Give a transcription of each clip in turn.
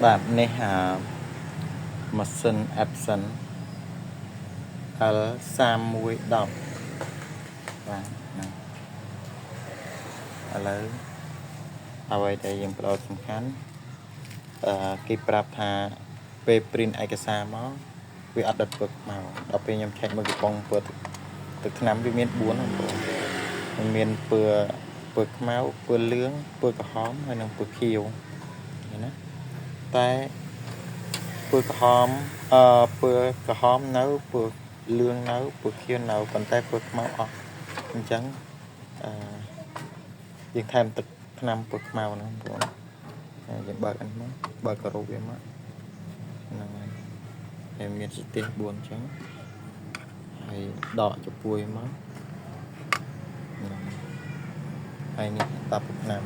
បាទនេះម៉ាស៊ីន Epson L3110 បាទហ្នឹងឥឡូវអ្វីដែលយើងផ្ដោតសំខាន់គេប្រាប់ថាពេល print ឯកសារមកវាអត់ដិតពឹកមកដល់ពេលខ្ញុំ check មើលកំប៉ុងពើទឹកថ្នាំវាមាន4ហ្នឹងបងมันមានពើខ្មៅពើលឿងពើក្រហមហើយនិងពើខៀវណាតែពើក្រហមពើក្រហមនៅពើលឿងនៅពើខៀវនៅប៉ុន្តែពើខ្មៅអស់អញ្ចឹងយើងថែមទឹកថ្នាំពើខ្មៅហ្នឹងបងយើងបើកអានេះមកបើកការ៉ូវាមកហ្នឹងហើយមានស្ទះ4អញ្ចឹងហើយដកចពួយមកហើយនេះតាប់ថ្នាំ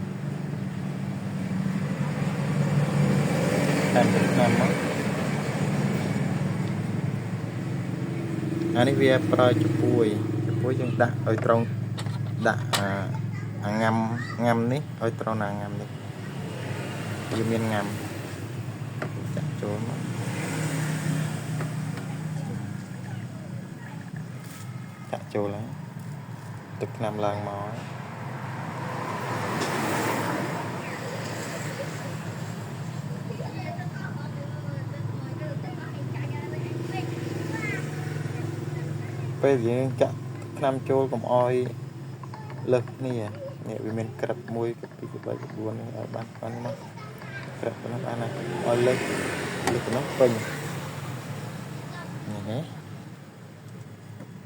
តាមទឹកថ្នាំមកអានេះវាប្រើចពួយយើងដាក់ឲ្យត្រង់ដាក់អាងាំនេះឲ្យត្រង់អាងាំនេះវាមានងាំចាក់ចូលមកចាក់ចូលហើយទឹកថ្នាំឡើងមកពេលយើងចាក់ថ្នាំចូលកុំអោយលើសគ្នានេះវាមានក្រិត1 2 3 4នេះឲ្យបានមកក្រិតប៉ុណ្ណឹងបានហើយឲ្យលើសប៉ុណ្ណឹងពេញនេះ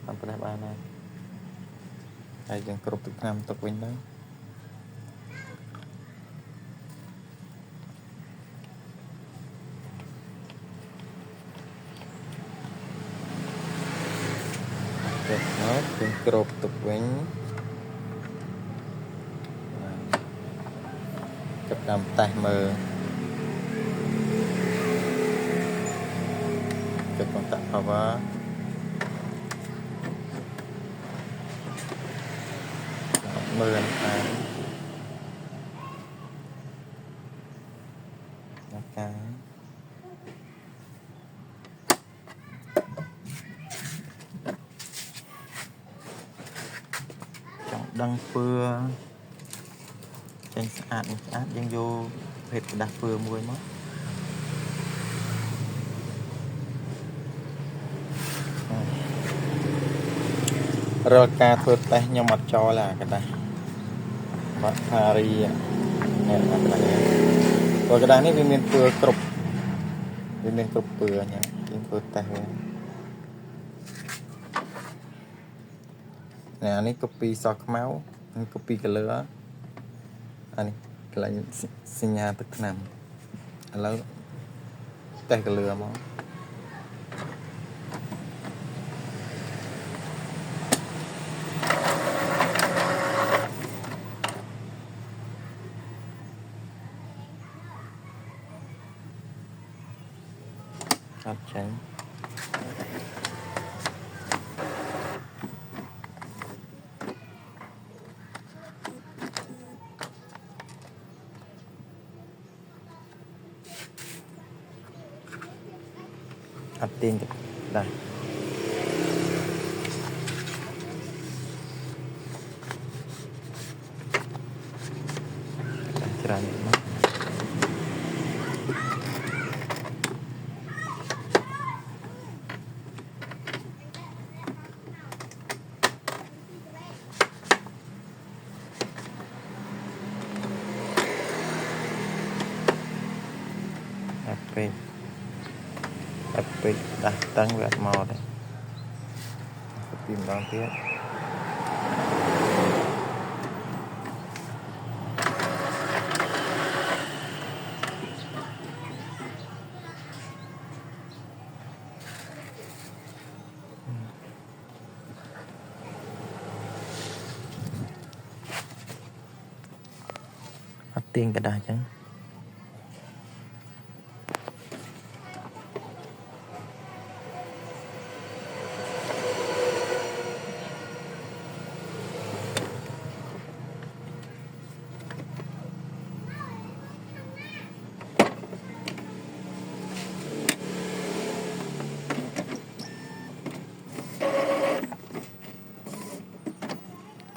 បានប៉ុណ្ណឹងបានហើយយើងគ្រប់ទឹកថ្នាំទុកវិញទៅទៅហើយយើងគ្រប់ទុកវិញចាប់តាមតេស្តមើលចុច contact power មើលតាមការចង់ដឹងពើចេញស្អាតយើងយកភេទกระดาษពើមួយមករាល់ការធ្វើតេស្តខ្ញុំអត់ចោលអាกระดาษបាក់ថារីនេះអាกระดาษព្រោះกระดาษនេះវាមានពើគ្រប់ពើអញ្ចឹងយើងធ្វើតេស្តវិញអានេះ copy សខ្មៅនិង copy color អានេះកន្លែងសញ្ញាទឹកថ្នាំឥឡូវតេស្ត color មកអត់ចេញអត់ទាញទេដែរច្រើនមកពេកដាស់តឹងវាអត់មកទេពីម្ដងទៀតអត់ទាញกระดาษចឹង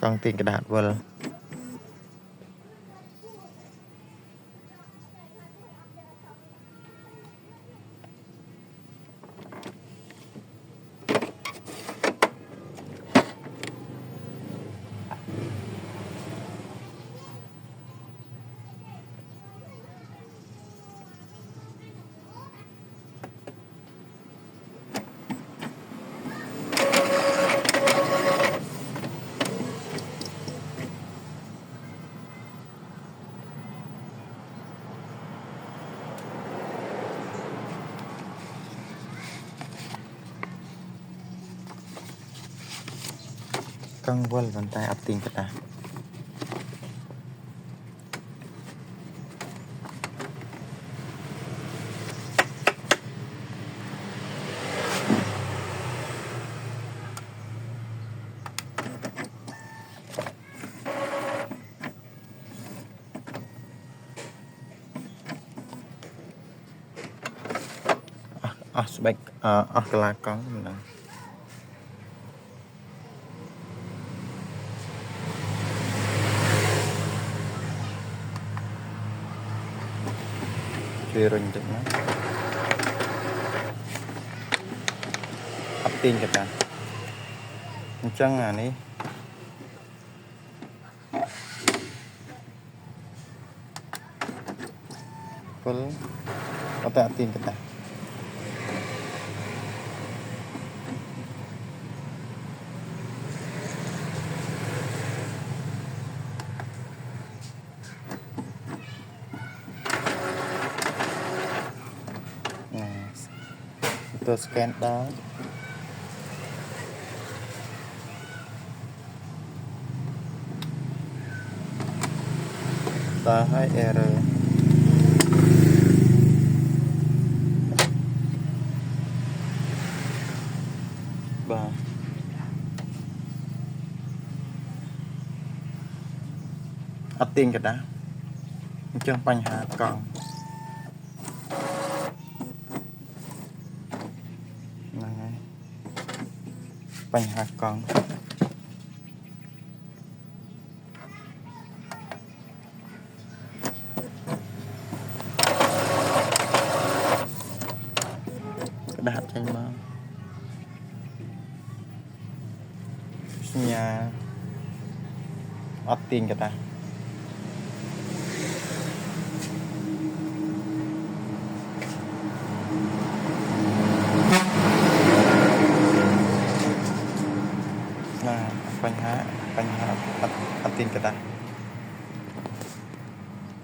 con tiền cái đạt vờ con vờ bàn tay áp tiền cái đạt sebaik kelakon menang chơi rình nó áp tiền cái đạt chân à ní full có tiền cái đạt tôi scan đó ta hai error ba áp tiền cái đó chân bánh hạ còn bánh hạ còn đạt tranh mà nhà áp tiền cái ta bánh hạ áp tiền cái ta